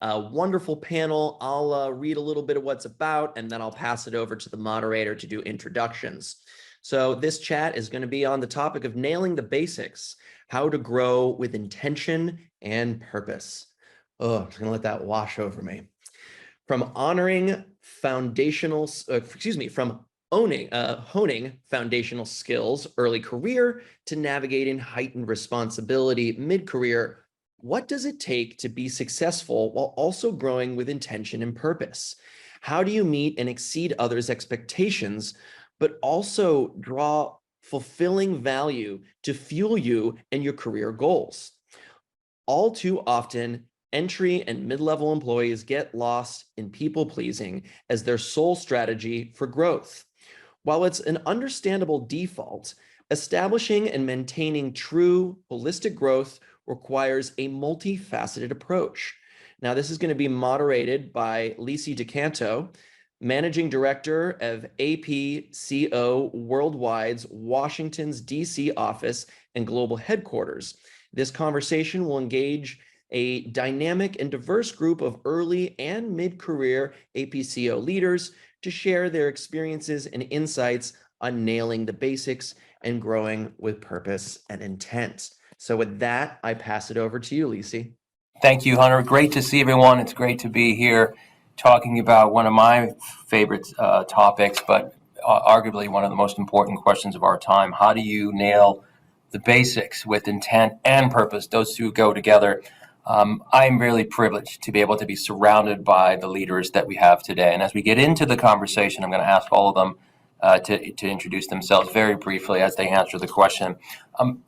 a wonderful panel. I'll read a little bit of what's about, and then I'll pass it over to the moderator to do introductions. So this chat is going to be on the topic of nailing the basics, how to grow with intention and purpose. Oh, I'm just going to let that wash over me. From honoring foundational, from honing foundational skills early career to navigating heightened responsibility mid-career, what does it take to be successful while also growing with intention and purpose? How do you meet and exceed others' expectations, but also draw fulfilling value to fuel you and your career goals? All too often, entry and mid-level employees get lost in people-pleasing as their sole strategy for growth. While it's an understandable default, establishing and maintaining true holistic growth requires a multifaceted approach. Now, this is going to be moderated by Licy Do Canto, Managing Director of APCO Worldwide's Washington's DC office and global headquarters. This conversation will engage a dynamic and diverse group of early and mid-career APCO leaders to share their experiences and insights on nailing the basics and growing with purpose and intent. So with that, I pass it over to you, Licy. Thank you, Hunter. Great to see everyone. It's great to be here talking about one of my favorite topics, but arguably one of the most important questions of our time. How do you nail the basics with intent and purpose? Those two go together. I'm really privileged to be able to be surrounded by the leaders that we have today. And as we get into the conversation, I'm going to ask all of them to introduce themselves very briefly as they answer the question.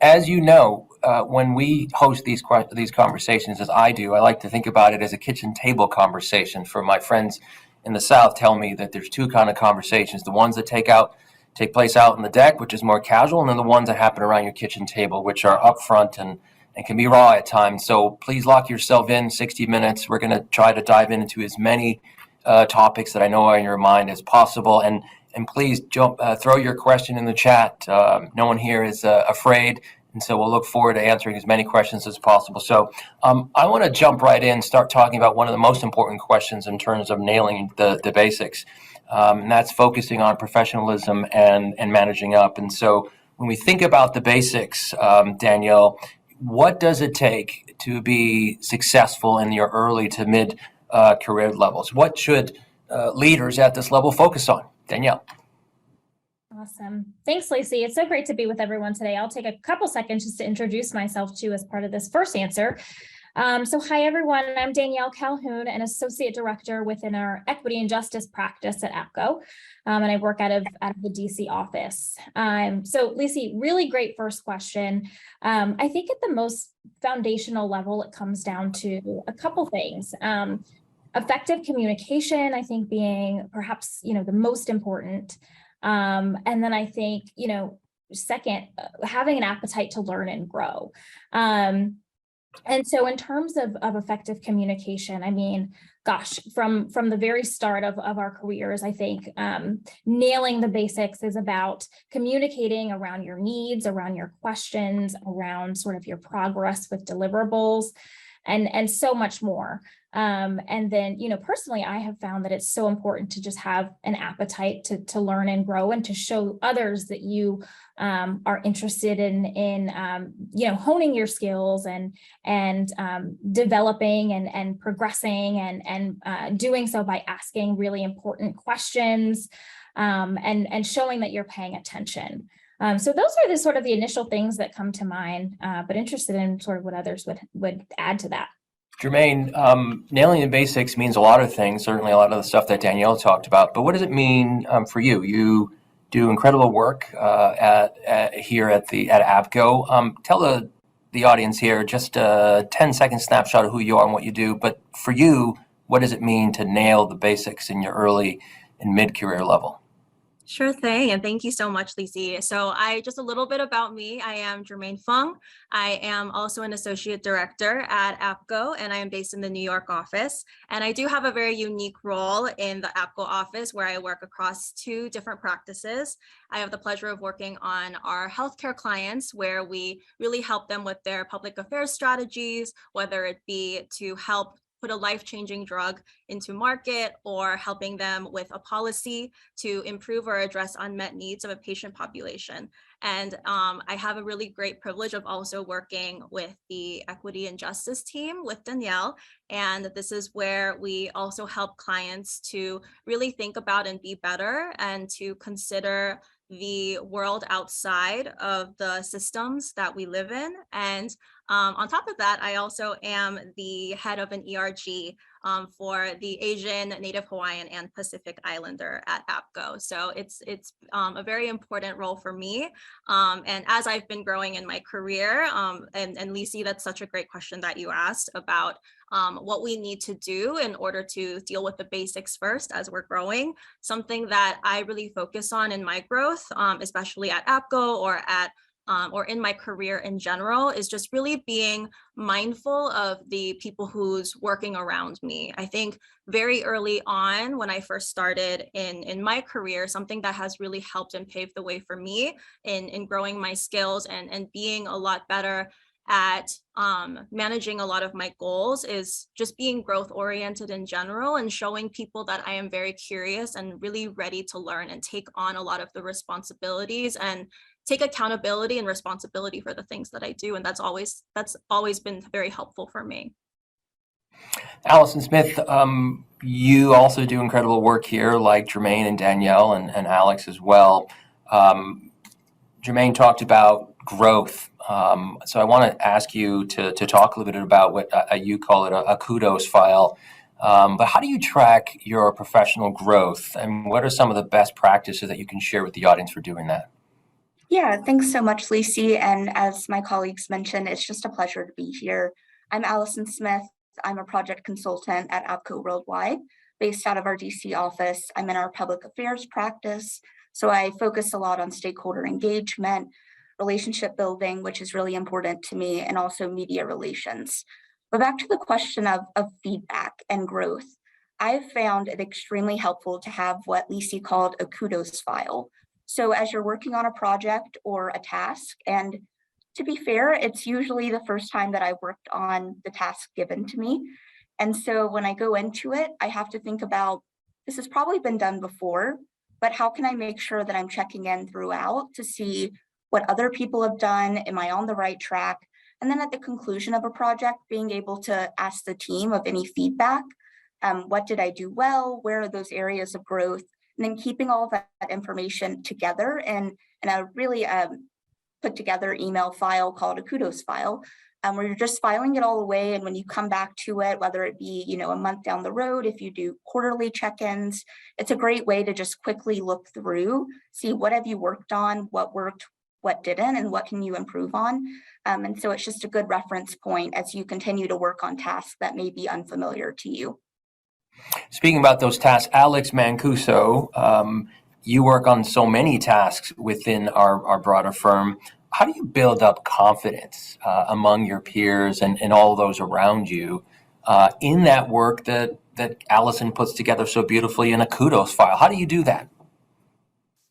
As you know, when we host these conversations, as I do, I like to think about it as a kitchen table conversation. For my friends in the South tell me that there's two kind of conversations: the ones that take place out on the deck, which is more casual, and then the ones that happen around your kitchen table, which are upfront and can be raw at times. So please lock yourself in 60 minutes. We're going to try to dive into as many topics that I know are in your mind as possible. And please throw your question in the chat. No one here is afraid. And so we'll look forward to answering as many questions as possible. So I want to jump right in, start talking about one of the most important questions in terms of nailing the basics. And that's focusing on professionalism and managing up. And so when we think about the basics, Danielle, what does it take to be successful in your early to mid career levels? What should leaders at this level focus on? Danielle. Awesome. Thanks, Licy. It's so great to be with everyone today. I'll take a couple seconds just to introduce myself too as part of this first answer. So hi, everyone. I'm Danielle Calhoun, an associate director within our equity and justice practice at APCO, and I work out of the DC office. So Licy, really great first question. I think at the most foundational level, it comes down to a couple things. Effective communication, I think, being perhaps the most important, and then I think second, having an appetite to learn and grow. And so in terms of effective communication, I mean, gosh, from the very start of our careers, I think nailing the basics is about communicating around your needs, around your questions, around sort of your progress with deliverables, and so much more. And then, personally, I have found that it's so important to just have an appetite to learn and grow and to show others that you are interested in honing your skills and developing and progressing and doing so by asking really important questions and showing that you're paying attention. So those are the sort of the initial things that come to mind, but interested in sort of what others would add to that. Jermaine, nailing the basics means a lot of things, certainly a lot of the stuff that Danielle talked about, but what does it mean for you? You do incredible work here at APCO. Tell the audience here just a 10-second snapshot of who you are and what you do, but for you, what does it mean to nail the basics in your early and mid-career level? Sure thing. And thank you so much, Licy. So just a little bit about me. I am Jermaine Fung. I am also an associate director at APCO, and I am based in the New York office. And I do have a very unique role in the APCO office where I work across two different practices. I have the pleasure of working on our healthcare clients, where we really help them with their public affairs strategies, whether it be to help put a life-changing drug into market, or helping them with a policy to improve or address unmet needs of a patient population. And I have a really great privilege of also working with the equity and justice team with Danielle. And this is where we also help clients to really think about and be better, and to consider the world outside of the systems that we live in. And on top of that, I also am the head of an ERG for the Asian, Native Hawaiian, and Pacific Islander at APCO. So it's a very important role for me. And as I've been growing in my career, and Licy, that's such a great question that you asked about what we need to do in order to deal with the basics first as we're growing. Something that I really focus on in my growth, especially at APCO or in my career in general, is just really being mindful of the people who's working around me. I think very early on, when I first started in my career, something that has really helped and paved the way for me in growing my skills and being a lot better at managing a lot of my goals is just being growth oriented in general, and showing people that I am very curious and really ready to learn and take on a lot of the responsibilities and take accountability and responsibility for the things that I do. And that's always been very helpful for me. Allison Smith, you also do incredible work here, like Jermaine and Danielle and Alex as well. Jermaine talked about growth. So I want to ask you to talk a little bit about what you call it a kudos file. But how do you track your professional growth, and what are some of the best practices that you can share with the audience for doing that? Yeah, thanks so much, Licy. And as my colleagues mentioned, it's just a pleasure to be here. I'm Allison Smith. I'm a project consultant at APCO Worldwide, based out of our DC office. I'm in our public affairs practice. So I focus a lot on stakeholder engagement, relationship building, which is really important to me, and also media relations. But back to the question of feedback and growth, I've found it extremely helpful to have what Licy called a kudos file. So as you're working on a project or a task, and to be fair, it's usually the first time that I worked on the task given to me. And so when I go into it, I have to think about, this has probably been done before, but how can I make sure that I'm checking in throughout to see what other people have done? Am I on the right track? And then at the conclusion of a project, being able to ask the team of any feedback. What did I do well? Where are those areas of growth? And then keeping all that information together in a really put together email file called a kudos file, where you're just filing it all away. And when you come back to it, whether it be a month down the road, if you do quarterly check-ins, it's a great way to just quickly look through, see what have you worked on, what worked, what didn't, and what can you improve on. And so it's just a good reference point as you continue to work on tasks that may be unfamiliar to you. Speaking about those tasks, Alex Mancuso, you work on so many tasks within our broader firm. How do you build up confidence among your peers and all those around you in that work that Allison puts together so beautifully in a kudos file? How do you do that?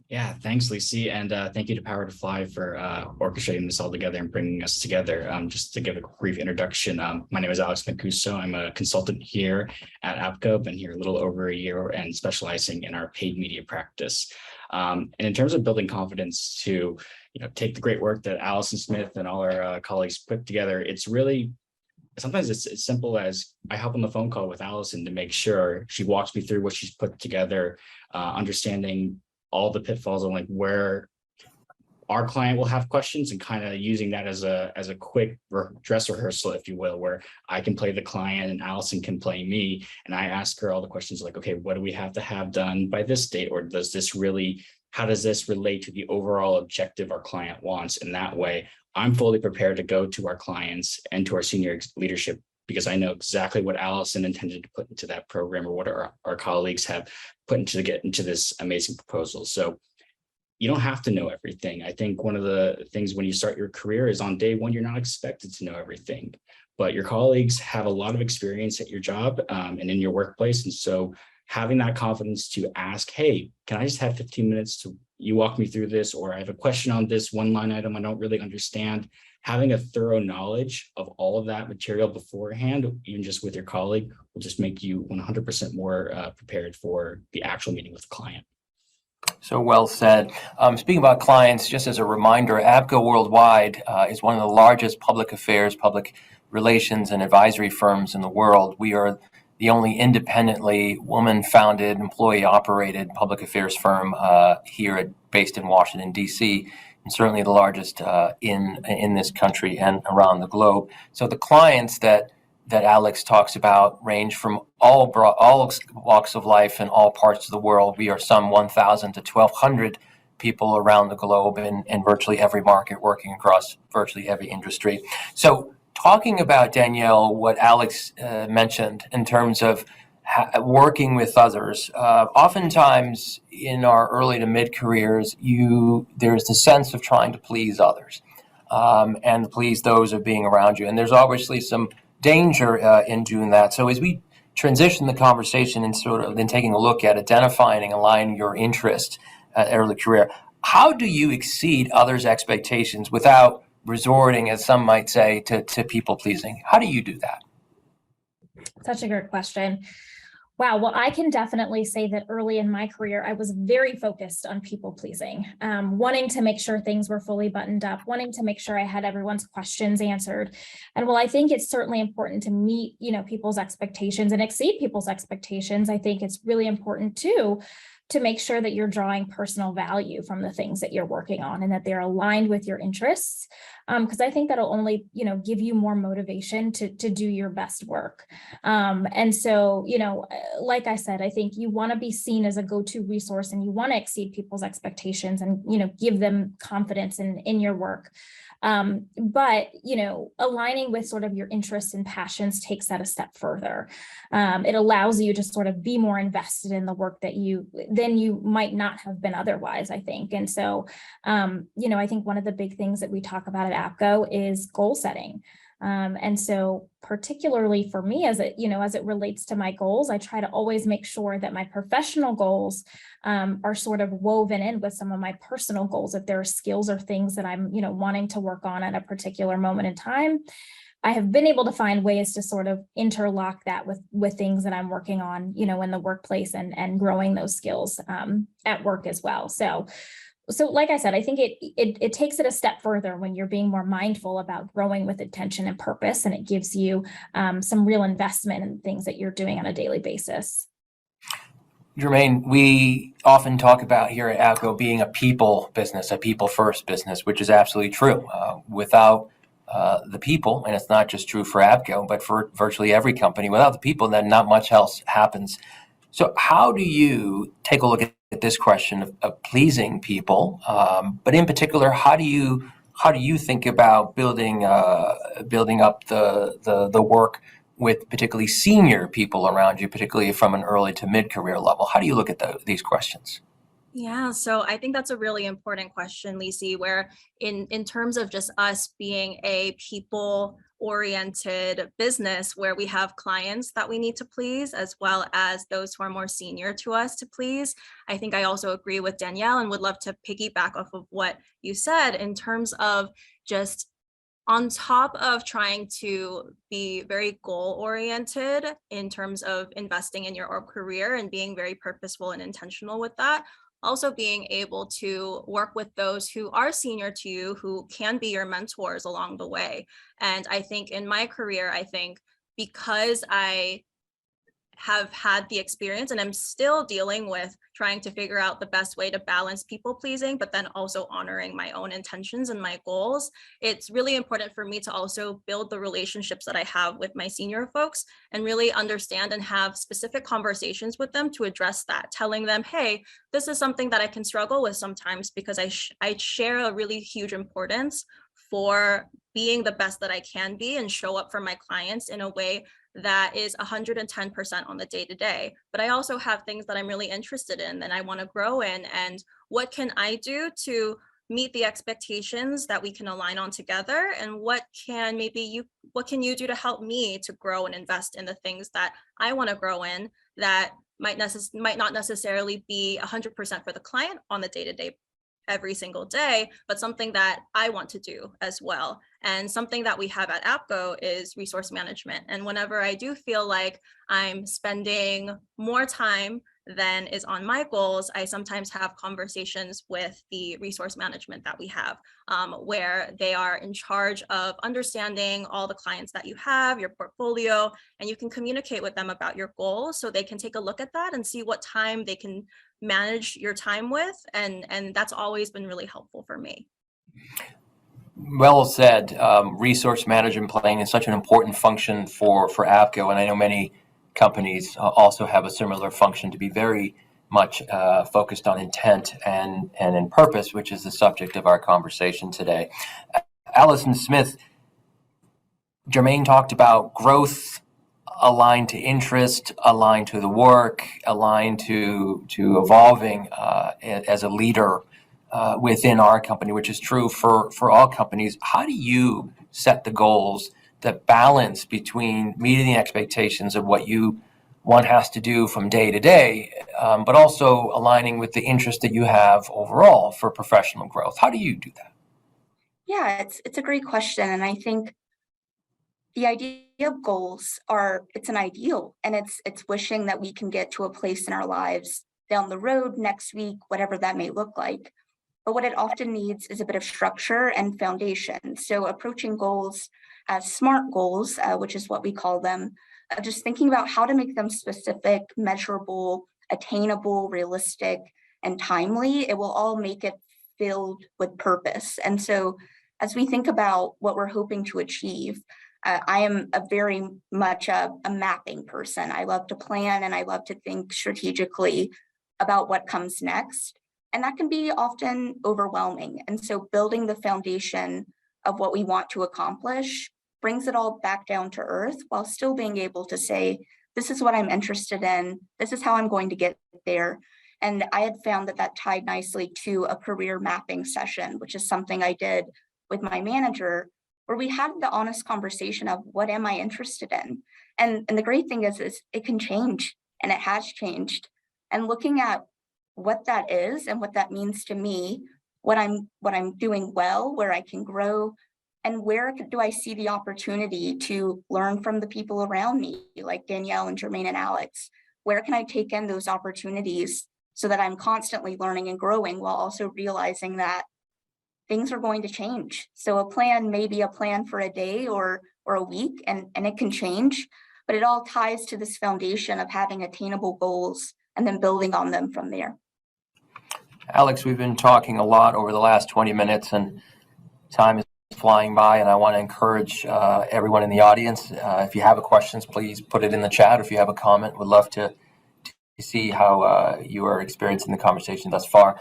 Yeah, thanks, Licy, and thank you to Power to Fly for orchestrating this all together and bringing us together. Just to give a brief introduction, my name is Alex Mancuso. I'm a consultant here at APCO, been here a little over a year and specializing in our paid media practice. And in terms of building confidence to take the great work that Allison Smith and all our colleagues put together, it's really, sometimes it's as simple as I hop on the phone call with Allison to make sure she walks me through what she's put together, understanding all the pitfalls and like where our client will have questions, and kind of using that as a quick dress rehearsal, if you will, where I can play the client and Allison can play me. And I ask her all the questions like, okay, what do we have to have done by this date? Or how does this relate to the overall objective our client wants? And that way I'm fully prepared to go to our clients and to our senior leadership, because I know exactly what Allison intended to put into that program, or what our colleagues have put to get into this amazing proposal. So you don't have to know everything. I think one of the things when you start your career is on day one, you're not expected to know everything, but your colleagues have a lot of experience at your job and in your workplace. And so having that confidence to ask, hey, can I just have 15 minutes to you walk me through this? Or I have a question on this one line item I don't really understand. having a thorough knowledge of all of that material beforehand, even just with your colleague, will just make you 100% more prepared for the actual meeting with the client. So well said. Speaking about clients, just as a reminder, APCO Worldwide is one of the largest public affairs, public relations, and advisory firms in the world. We are the only independently woman-founded, employee-operated public affairs firm based in Washington, D.C., and certainly the largest in this country and around the globe. So the clients that Alex talks about range from all walks of life in all parts of the world. We are some 1,000 to 1,200 people around the globe in virtually every market, working across virtually every industry. So talking about, Danielle, what Alex mentioned in terms of working with others, oftentimes in our early to mid careers, there's the sense of trying to please others and please those of being around you. And there's obviously some danger in doing that. So as we transition the conversation and sort of then taking a look at identifying and aligning your interest early career, how do you exceed others' expectations without resorting, as some might say, to people pleasing? How do you do that? Such a great question. Wow. Well, I can definitely say that early in my career, I was very focused on people pleasing, wanting to make sure things were fully buttoned up, wanting to make sure I had everyone's questions answered. And while I think it's certainly important to meet, people's expectations and exceed people's expectations, I think it's really important too to make sure that you're drawing personal value from the things that you're working on and that they're aligned with your interests. Because I think that'll only, give you more motivation to do your best work. And so, like I said, I think you want to be seen as a go-to resource and you want to exceed people's expectations and, give them confidence in your work. But, aligning with sort of your interests and passions takes that a step further. It allows you to sort of be more invested in the work than you might not have been otherwise, I think. And so, I think one of the big things that we talk about at APCO is goal setting. And so particularly for me, as it relates to my goals, I try to always make sure that my professional goals are sort of woven in with some of my personal goals. If there are skills or things that I'm, wanting to work on at a particular moment in time, I have been able to find ways to sort of interlock that with things that I'm working on, in the workplace and growing those skills at work as well. So like I said, I think it takes it a step further when you're being more mindful about growing with intention and purpose, and it gives you some real investment in things that you're doing on a daily basis. Jermaine, we often talk about here at APCO being a people business, a people first business, which is absolutely true. Without the people, and it's not just true for APCO, but for virtually every company, without the people, then not much else happens. So how do you take a look at this question of pleasing people, but in particular, how do you think about building up the work with particularly senior people around you, particularly from an early to mid-career level? How do you look at these questions? Yeah, so I think that's a really important question, Licy, where in terms of just us being a people-oriented business where we have clients that we need to please, as well as those who are more senior to us to please, I think I also agree with Danielle and would love to piggyback off of what you said in terms of just on top of trying to be very goal-oriented in terms of investing in your career and being very purposeful and intentional with that, also being able to work with those who are senior to you, who can be your mentors along the way. And I think in my career, because I have had the experience and I'm still dealing with trying to figure out the best way to balance people pleasing, but then also honoring my own intentions and my goals. It's really important for me to also build the relationships that I have with my senior folks and really understand and have specific conversations with them to address that, telling them, hey, this is something that I can struggle with sometimes because I share a really huge importance for being the best that I can be and show up for my clients in a way that is 110% on the day-to-day. But I also have things that I'm really interested in and I want to grow in. And what can I do to meet the expectations that we can align on together? And what can you do to help me to grow and invest in the things that I want to grow in that might not necessarily be 100% for the client on the day-to-day every single day, but something that I want to do as well. And something that we have at APCO is resource management. And whenever I do feel like I'm spending more time than is on my goals, I sometimes have conversations with the resource management that we have, where they are in charge of understanding all the clients that you have, your portfolio, and you can communicate with them about your goals so they can take a look at that and see what time they can manage your time with. And that's always been really helpful for me. Well said. Resource management playing such an important function for APCO, and I know many companies also have a similar function, to be very much focused on intent and in purpose, which is the subject of our conversation today. Allison Smith, Jermaine talked about growth aligned to interest, aligned to the work, aligned to evolving as a leader within our company, which is true for all companies. How do you set the goals that balance between meeting the expectations of what one has to do from day to day, but also aligning with the interest that you have overall for professional growth? How do you do that? Yeah, it's a great question. And I think the idea of goals it's an ideal, and it's wishing that we can get to a place in our lives down the road, next week, whatever that may look like. But what it often needs is a bit of structure and foundation. So approaching goals as SMART goals, which is what we call them, just thinking about how to make them specific, measurable, attainable, realistic, and timely, it will all make it filled with purpose. And so as we think about what we're hoping to achieve, I am a very much a mapping person. I love to plan and I love to think strategically about what comes next. And that can be often overwhelming. And so building the foundation of what we want to accomplish brings it all back down to earth while still being able to say, this is what I'm interested in. This is how I'm going to get there. And I had found that tied nicely to a career mapping session, which is something I did with my manager, where we had the honest conversation of what am I interested in? And the great thing is it can change, and it has changed. And looking at what that is and what that means to me, what I'm doing well, where I can grow, and where do I see the opportunity to learn from the people around me, like Danielle and Jermaine and Alex? Where can I take in those opportunities so that I'm constantly learning and growing while also realizing that things are going to change? So a plan may be a plan for a day or a week, and it can change, but it all ties to this foundation of having attainable goals and then building on them from there. Alex, we've been talking a lot over the last 20 minutes, and time is flying by, and I want to encourage everyone in the audience, if you have a questions, please put it in the chat. If you have a comment, would love to see how you are experiencing the conversation thus far.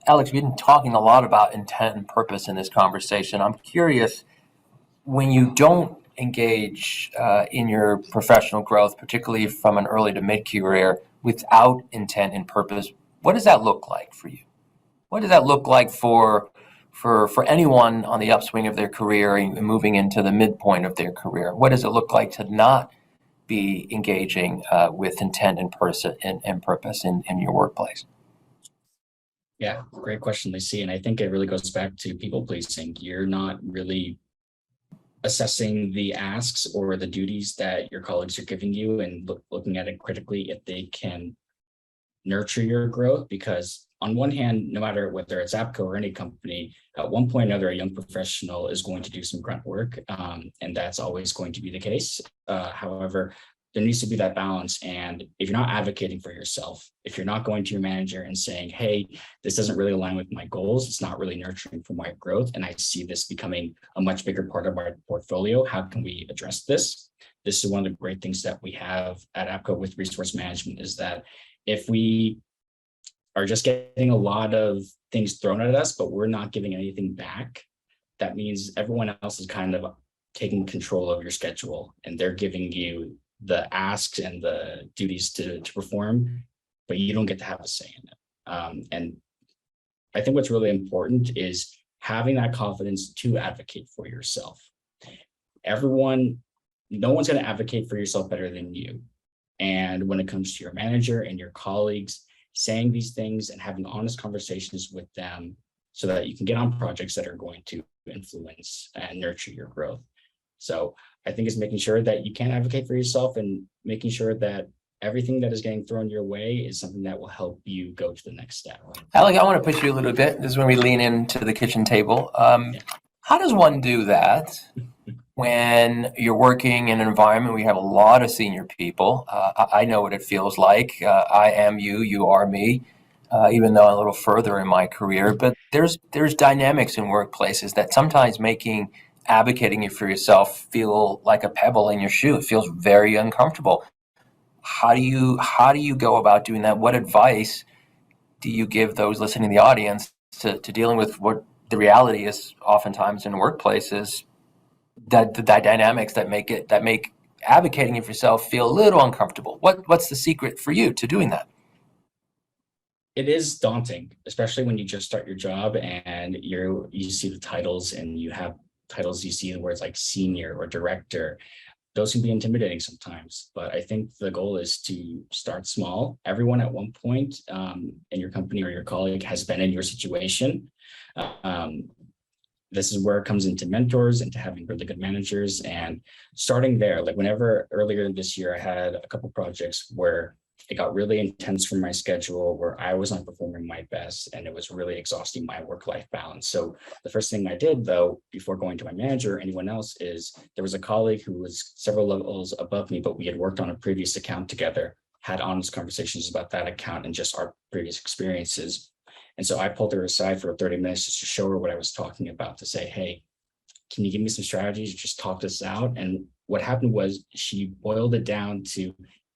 Alex, we've been talking a lot about intent and purpose in this conversation. I'm curious, when you don't engage in your professional growth, particularly from an early to mid-career, without intent and purpose, what does that look like for you? What does that look like for anyone on the upswing of their career and moving into the midpoint of their career? What does it look like to not be engaging with intent and purpose in your workplace? Yeah, great question, Licy. And I think it really goes back to people pleasing. You're not really assessing the asks or the duties that your colleagues are giving you and looking at it critically if they can nurture your growth. Because on one hand, no matter whether it's APCO or any company, at one point or another, a young professional is going to do some grunt work, and that's always going to be the case. However, there needs to be that balance. And if you're not advocating for yourself, if you're not going to your manager and saying, hey, this doesn't really align with my goals, it's not really nurturing for my growth, and I see this becoming a much bigger part of our portfolio, how can we address this? This is one of the great things that we have at APCO with resource management, is that if we are just getting a lot of things thrown at us, but we're not giving anything back, that means everyone else is kind of taking control of your schedule, and they're giving you the asks and the duties to perform, but you don't get to have a say in it. And I think what's really important is having that confidence to advocate for yourself. No one's going to advocate for yourself better than you. And when it comes to your manager and your colleagues, saying these things and having honest conversations with them so that you can get on projects that are going to influence and nurture your growth. So I think it's making sure that you can advocate for yourself and making sure that everything that is getting thrown your way is something that will help you go to the next step. Alec, I want to push you a little bit. This is when we lean into the kitchen table. How does one do that when you're working in an environment where you have a lot of senior people? I know what it feels like. I am you, you are me, even though I'm a little further in my career. But there's dynamics in workplaces that sometimes advocating for yourself feel like a pebble in your shoe. It feels very uncomfortable. How do you go about doing that? What advice do you give those listening to the audience to dealing with what the reality is oftentimes in workplaces, that the dynamics that make advocating for yourself feel a little uncomfortable? What's the secret for you to doing that? It is daunting, especially when you just start your job and you see the titles and you have titles, you see the words like senior or director. Those can be intimidating sometimes, but I think the goal is to start small. Everyone at one point in your company or your colleague has been in your situation. This is where it comes into mentors, into having really good managers, and starting there. Like whenever earlier this year, I had a couple projects where it got really intense for my schedule, where I was not performing my best, and it was really exhausting my work-life balance. So the first thing I did, though, before going to my manager or anyone else, is there was a colleague who was several levels above me, but we had worked on a previous account together, had honest conversations about that account and just our previous experiences. And so I pulled her aside for 30 minutes just to show her what I was talking about, to say, hey, can you give me some strategies? Just talk this out. And what happened was she boiled it down to,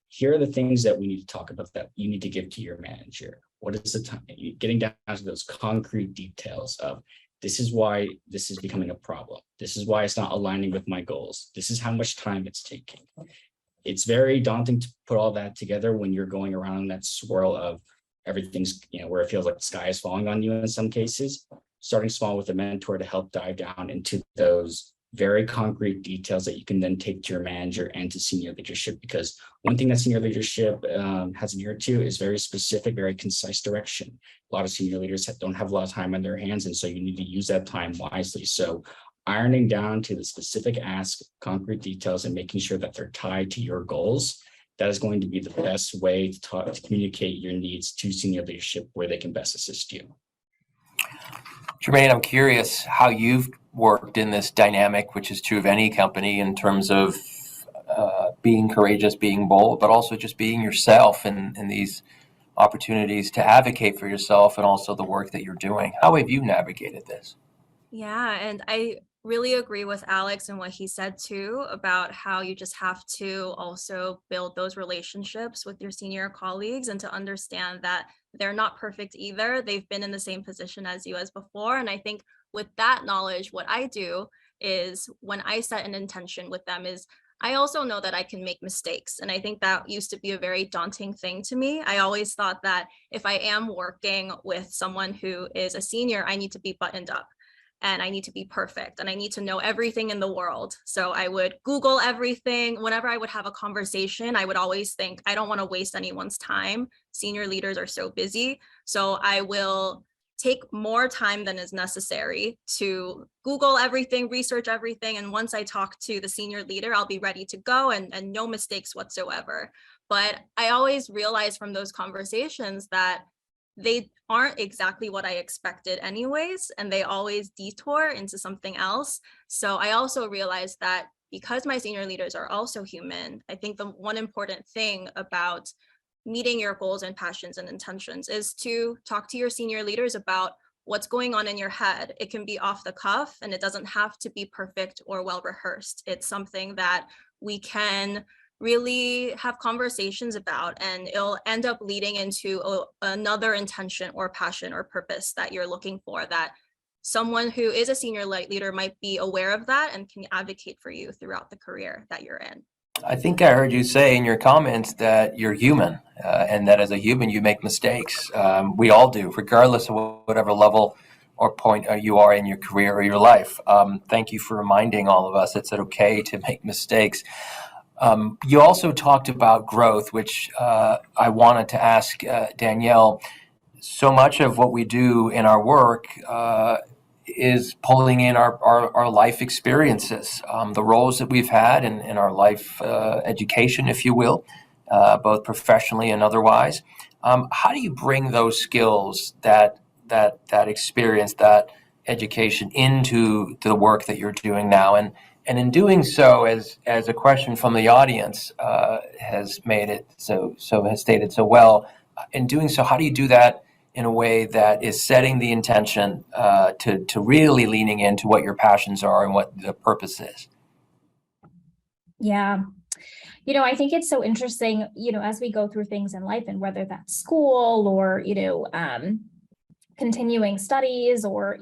here are the things that we need to talk about that you need to give to your manager. What is the time? Getting down to those concrete details of, this is why this is becoming a problem. This is why it's not aligning with my goals. This is how much time it's taking. It's very daunting to put all that together when you're going around in that swirl of everything's, where it feels like the sky is falling on you in some cases. Starting small with a mentor to help dive down into those very concrete details that you can then take to your manager and to senior leadership. Because one thing that senior leadership has an ear to is very specific, very concise direction. A lot of senior leaders don't have a lot of time on their hands, and so you need to use that time wisely. So ironing down to the specific ask, concrete details, and making sure that they're tied to your goals, that is going to be the best way to communicate your needs to senior leadership where they can best assist you. Jermaine, I'm curious how you've worked in this dynamic, which is true of any company, in terms of being courageous, being bold, but also just being yourself in these opportunities to advocate for yourself and also the work that you're doing. How have you navigated this? Yeah, and I really agree with Alex and what he said too about how you just have to also build those relationships with your senior colleagues and to understand that they're not perfect either. They've been in the same position as you as before. And I think with that knowledge, what I do is when I set an intention with them is I also know that I can make mistakes. And I think that used to be a very daunting thing to me. I always thought that if I am working with someone who is a senior, I need to be buttoned up. And I need to be perfect and I need to know everything in the world. So I would Google everything. Whenever I would have a conversation, I would always think, I don't want to waste anyone's time. Senior leaders are so busy. So I will take more time than is necessary to Google everything, research everything. And once I talk to the senior leader, I'll be ready to go and no mistakes whatsoever. But I always realize from those conversations that they aren't exactly what I expected anyways, and they always detour into something else. So I also realized that because my senior leaders are also human, I think the one important thing about meeting your goals and passions and intentions is to talk to your senior leaders about what's going on in your head. It can be off the cuff and it doesn't have to be perfect or well rehearsed. It's something that we can really have conversations about, and it'll end up leading into another intention or passion or purpose that you're looking for, that someone who is a senior leader might be aware of that and can advocate for you throughout the career that you're in. I think I heard you say in your comments that you're human and that as a human, you make mistakes. We all do, regardless of whatever level or point you are in your career or your life. Thank you for reminding all of us it's okay to make mistakes. You also talked about growth, which I wanted to ask Danielle. So much of what we do in our work is pulling in our life experiences, the roles that we've had in our life education, if you will, both professionally and otherwise. How do you bring those skills, that experience, that education into the work that you're doing now? And in doing so, as a question from the audience has made it has stated so well, in doing so, how do you do that in a way that is setting the intention to really leaning into what your passions are and what the purpose is? Yeah. I think it's so interesting, as we go through things in life, and whether that's school or, continuing studies or,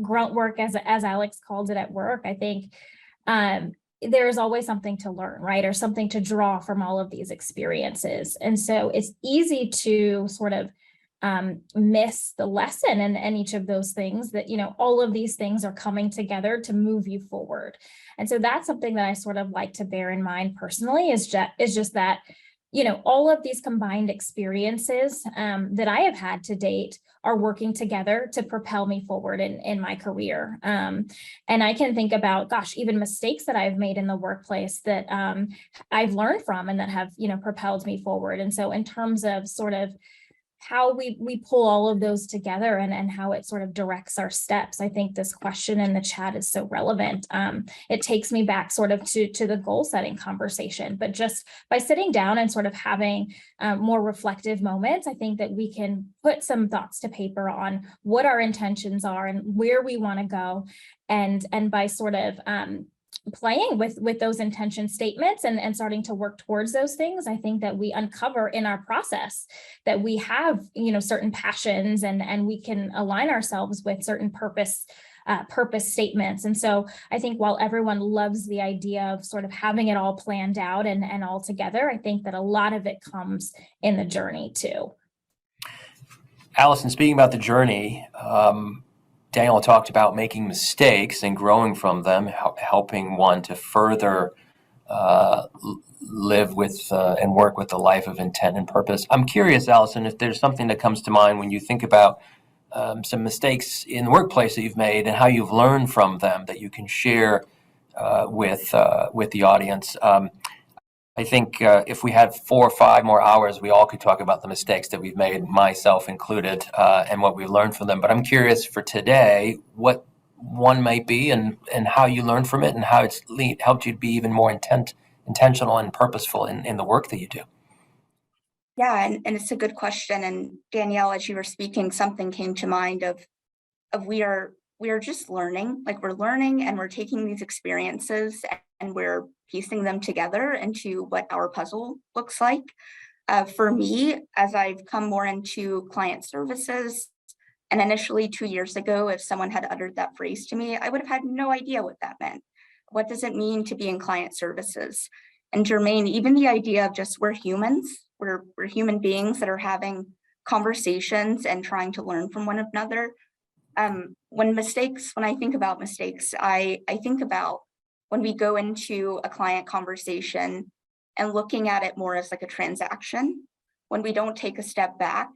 grunt work, as Alex called it, at work, I think there's always something to learn, right? Or something to draw from all of these experiences. And so it's easy to sort of miss the lesson in each of those things, that, all of these things are coming together to move you forward. And so that's something that I sort of like to bear in mind personally, is just that, all of these combined experiences that I have had to date are working together to propel me forward in my career. And I can think about, even mistakes that I've made in the workplace that I've learned from and that have, propelled me forward. And so in terms of sort of how we pull all of those together and how it sort of directs our steps, I think this question in the chat is so relevant. It takes me back sort of to the goal setting conversation, but just by sitting down and sort of having more reflective moments, I think that we can put some thoughts to paper on what our intentions are and where we want to go. And by sort of playing with those intention statements and starting to work towards those things, I think that we uncover in our process that we have, certain passions and we can align ourselves with certain purpose statements. And so I think while everyone loves the idea of sort of having it all planned out and all together, I think that a lot of it comes in the journey too. Allison, speaking about the journey, Daniel talked about making mistakes and growing from them, helping one to further live with and work with a life of intent and purpose. I'm curious, Allison, if there's something that comes to mind when you think about some mistakes in the workplace that you've made and how you've learned from them that you can share with the audience. I think if we had 4 or 5 more hours, we all could talk about the mistakes that we've made, myself included, and what we learned from them. But I'm curious for today, what one might be and how you learned from it and how it's helped you to be even more intentional and purposeful in the work that you do. Yeah, and it's a good question. And Danielle, as you were speaking, something came to mind of we are just learning, like we're learning and we're taking these experiences and we're piecing them together into what our puzzle looks like. For me, as I've come more into client services, and initially 2 years ago, if someone had uttered that phrase to me, I would have had no idea what that meant. What does it mean to be in client services? And Jermaine, even the idea of just we're humans, we're human beings that are having conversations and trying to learn from one another. When I think about mistakes, I think about when we go into a client conversation and looking at it more as like a transaction, when we don't take a step back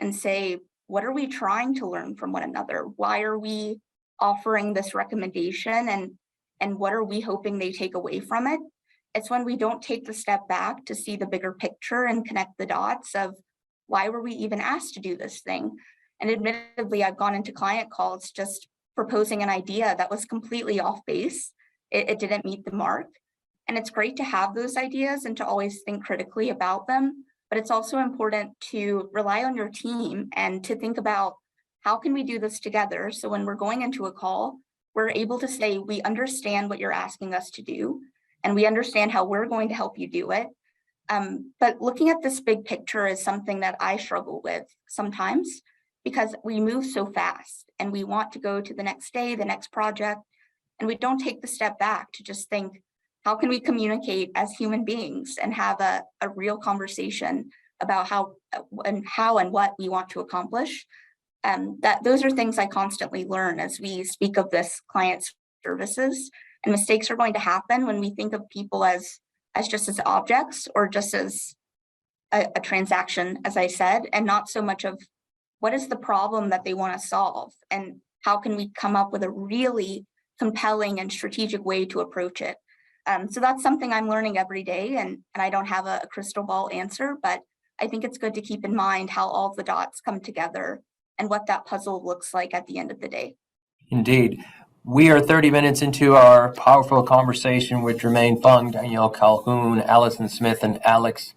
and say, what are we trying to learn from one another? Why are we offering this recommendation and what are we hoping they take away from it? It's when we don't take the step back to see the bigger picture and connect the dots of why were we even asked to do this thing? And admittedly, I've gone into client calls just proposing an idea that was completely off base. It didn't meet the mark. And it's great to have those ideas and to always think critically about them. But it's also important to rely on your team and to think about how can we do this together? So when we're going into a call, we're able to say, we understand what you're asking us to do, and we understand how we're going to help you do it. But looking at this big picture is something that I struggle with sometimes because we move so fast and we want to go to the next day, the next project, and we don't take the step back to just think, how can we communicate as human beings and have a real conversation about how and what we want to accomplish? Those are things I constantly learn as we speak of this client services, and mistakes are going to happen when we think of people as just as objects or just as a transaction, as I said, and not so much of what is the problem that they want to solve and how can we come up with a really compelling and strategic way to approach it. So that's something I'm learning every day, and I don't have a crystal ball answer, but I think it's good to keep in mind how all the dots come together and what that puzzle looks like at the end of the day. Indeed. We are 30 minutes into our powerful conversation with Jermaine Fung, Danielle Calhoun, Allison Smith, and Alex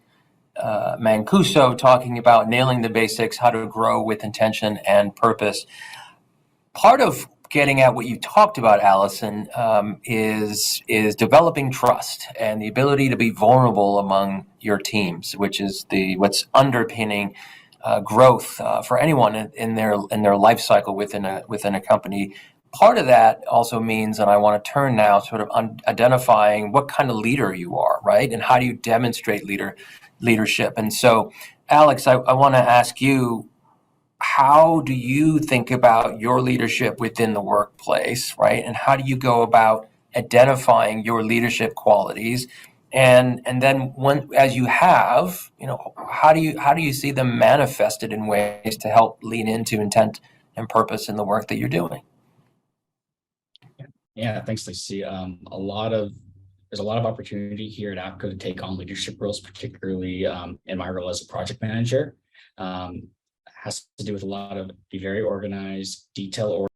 Mancuso, talking about nailing the basics, how to grow with intention and purpose. Part of getting at what you talked about, Allison, is developing trust and the ability to be vulnerable among your teams, which is what's underpinning growth for anyone in their life cycle within a company. Part of that also means, and I want to turn now, sort of identifying what kind of leader you are, right? And how do you demonstrate leadership? And so, Alex, I want to ask you, how do you think about your leadership within the workplace, right? And how do you go about identifying your leadership qualities? And then as you have, how do you see them manifested in ways to help lean into intent and purpose in the work that you're doing? Yeah, thanks, Licy. There's a lot of opportunity here at APCO to take on leadership roles, particularly in my role as a project manager. Has to do with a lot of be very organized, detail